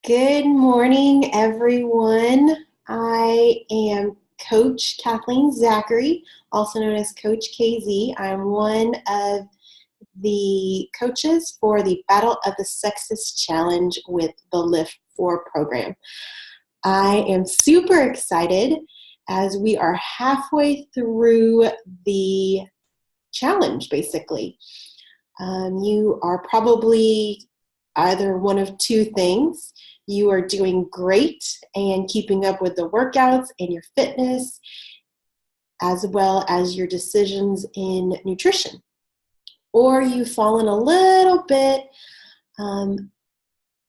Good morning, everyone. I am Coach Kathleen Zachary, also known as Coach KZ. I'm one of the coaches for the Battle of the Sexes Challenge with the Lift 4 program. I am super excited as we are halfway through the challenge, basically. You are probably either one of two things. You are doing great and keeping up with the workouts and your fitness, as well as your decisions in nutrition. Or you've fallen a little bit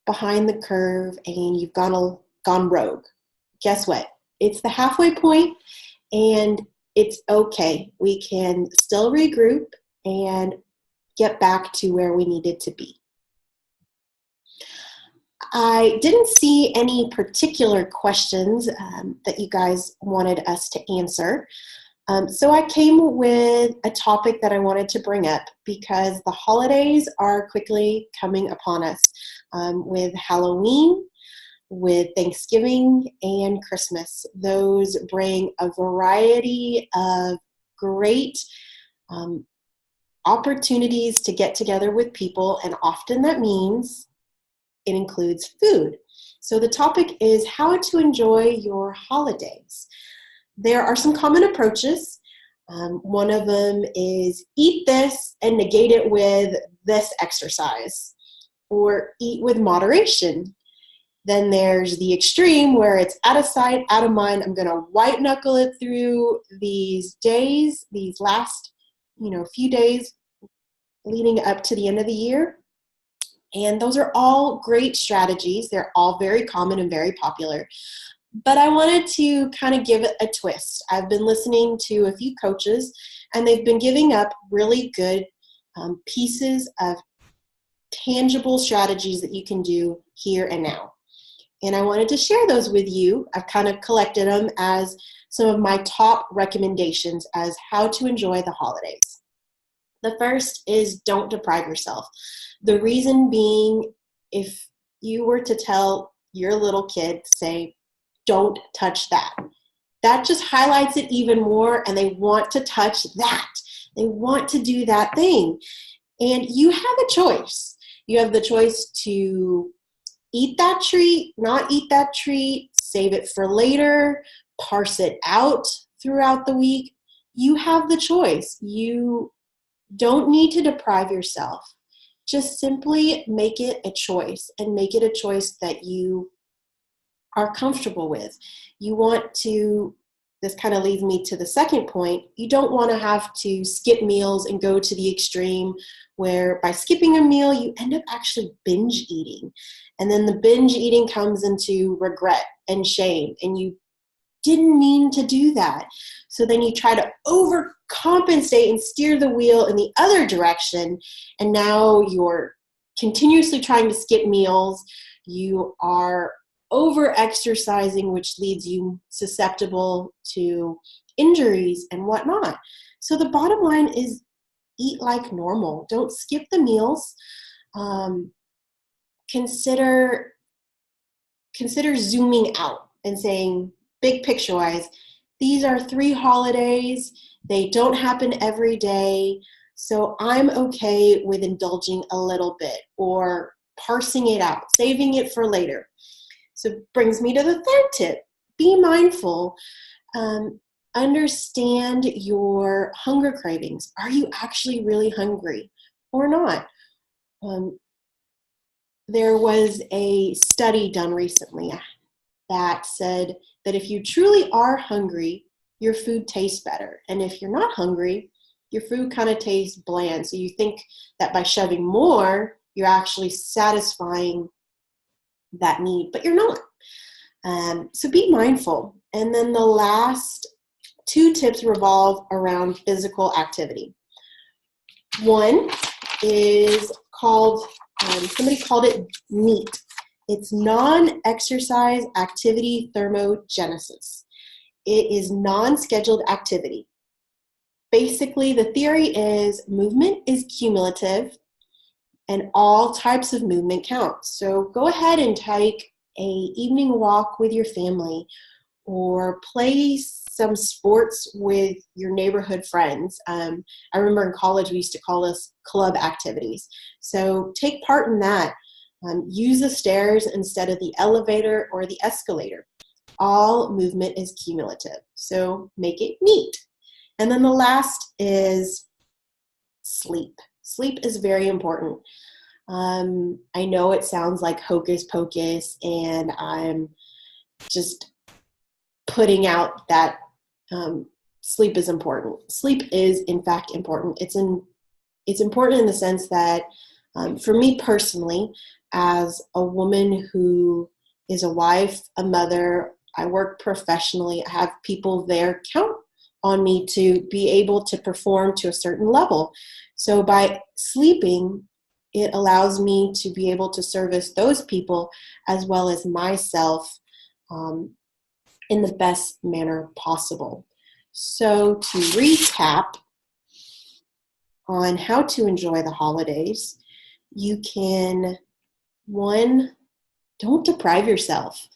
behind the curve and you've gone rogue. Guess what? It's the halfway point and it's okay. We can still regroup and get back to where we needed to be. I didn't see any particular questions that you guys wanted us to answer. So I came with a topic that I wanted to bring up because the holidays are quickly coming upon us with Halloween, with Thanksgiving, and Christmas. Those bring a variety of great opportunities to get together with people, and often that means it includes food. So the topic is how to enjoy your holidays. There are some common approaches. One of them is eat this and negate it with this exercise, or eat with moderation. Then there's the extreme where it's out of sight, out of mind. I'm going to white knuckle it through these days, these last few days leading up to the end of the year. And those are all great strategies. They're all very common and very popular. But I wanted to kind of give it a twist. I've been listening to a few coaches, and they've been giving up really good pieces of tangible strategies that you can do here and now. And I wanted to share those with you. I've kind of collected them as some of my top recommendations as how to enjoy the holidays. The first is don't deprive yourself. The reason being, if you were to tell your little kid, say, don't touch that, that just highlights it even more, and they want to touch that. They want to do that thing. And you have a choice. You have the choice to eat that treat, not eat that treat, save it for later, parse it out throughout the week. You have the choice. You don't need to deprive yourself. Just simply make it a choice, and make it a choice that you are comfortable with. You want to, this kind of leads me to the second point, you don't want to have to skip meals and go to the extreme where by skipping a meal, you end up actually binge eating. And then the binge eating comes into regret and shame, and you didn't mean to do that. So then you try to overcompensate and steer the wheel in the other direction, and now you're continuously trying to skip meals. You are over-exercising, which leads you susceptible to injuries and whatnot. So the bottom line is eat like normal. Don't skip the meals. Consider zooming out and saying, big picture wise, these are 3 holidays. They don't happen every day. So I'm okay with indulging a little bit or parsing it out, saving it for later. So it brings me to the third tip. Be mindful. Understand your hunger cravings. Are you actually really hungry or not? There was a study done recently that said that if you truly are hungry, your food tastes better. And if you're not hungry, your food kind of tastes bland. So you think that by shoving more, you're actually satisfying that need, but you're not. So be mindful. And then the last 2 tips revolve around physical activity. One is called, somebody called it NEAT. It's non-exercise activity thermogenesis. It is non-scheduled activity. Basically, the theory is movement is cumulative and all types of movement count. So go ahead and take a evening walk with your family, or play some sports with your neighborhood friends. I remember in college we used to call this club activities. So take part in that. Use the stairs instead of the elevator or the escalator. All movement is cumulative, so make it neat. And then the last is sleep. Sleep is very important. I know it sounds like hocus pocus, and I'm just putting out that sleep is important. Sleep is, in fact, important. It's important in the sense that, for me personally, as a woman who is a wife, a mother, I work professionally, I have people there count on me to be able to perform to a certain level. So by sleeping, it allows me to be able to service those people as well as myself in the best manner possible. So to recap on how to enjoy the holidays, you can, one, don't deprive yourself.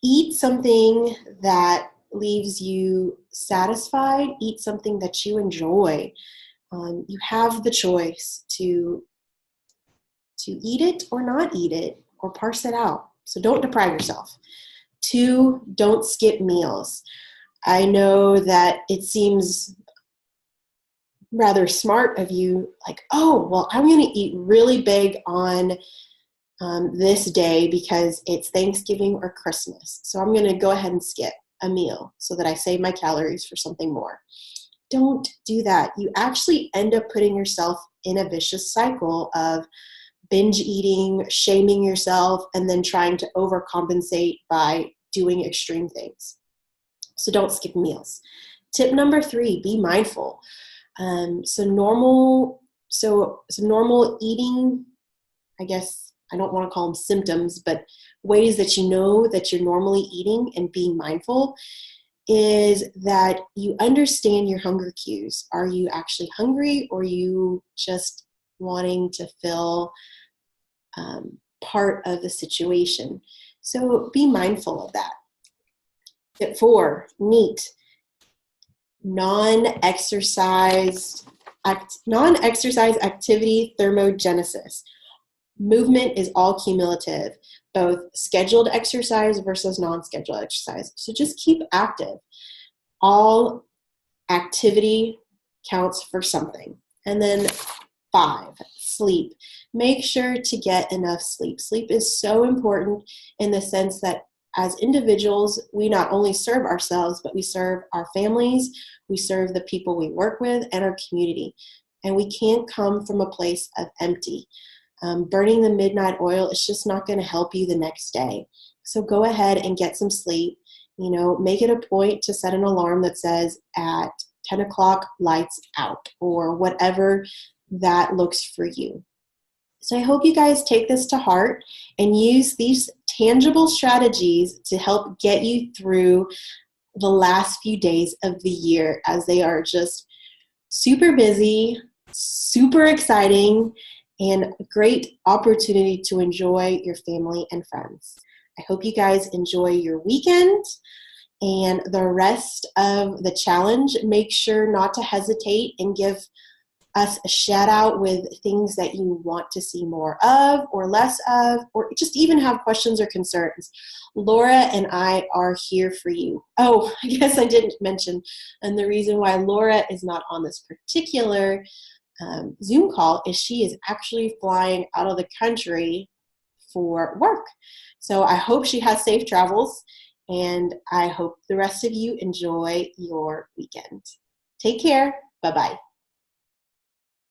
Eat something that leaves you satisfied. Eat something that you enjoy. You have the choice to eat it or not eat it, or parse it out. So don't deprive yourself. 2, don't skip meals. I know that it seems rather smart of you, like, oh, well, I'm going to eat really big on this day because it's Thanksgiving or Christmas. So I'm going to go ahead and skip a meal so that I save my calories for something more. Don't do that. You actually end up putting yourself in a vicious cycle of binge eating, shaming yourself, and then trying to overcompensate by doing extreme things. So don't skip meals. Tip number 3, be mindful. So normal eating, I guess I don't want to call them symptoms, but ways that you know that you're normally eating and being mindful is that you understand your hunger cues. Are you actually hungry, or are you just wanting to fill part of the situation? So be mindful of that. Tip 4, neat. Non-exercise activity thermogenesis. Movement is all cumulative, both scheduled exercise versus non-scheduled exercise. So just keep active. All activity counts for something. And then 5, sleep. Make sure to get enough sleep. Sleep is so important in the sense that as individuals, we not only serve ourselves, but we serve our families, we serve the people we work with, and our community. And we can't come from a place of empty. Burning the midnight oil is just not going to help you the next day. So go ahead and get some sleep. Make it a point to set an alarm that says at 10 o'clock, lights out, or whatever that looks for you. So I hope you guys take this to heart and use these tangible strategies to help get you through the last few days of the year, as they are just super busy, super exciting, and a great opportunity to enjoy your family and friends. I hope you guys enjoy your weekend and the rest of the challenge. Make sure not to hesitate and give us a shout out with things that you want to see more of or less of, or just even have questions or concerns. Laura and I are here for you. Oh, I guess I didn't mention, and the reason why Laura is not on this particular Zoom call is she is actually flying out of the country for work. So I hope she has safe travels, and I hope the rest of you enjoy your weekend. Take care. Bye-bye.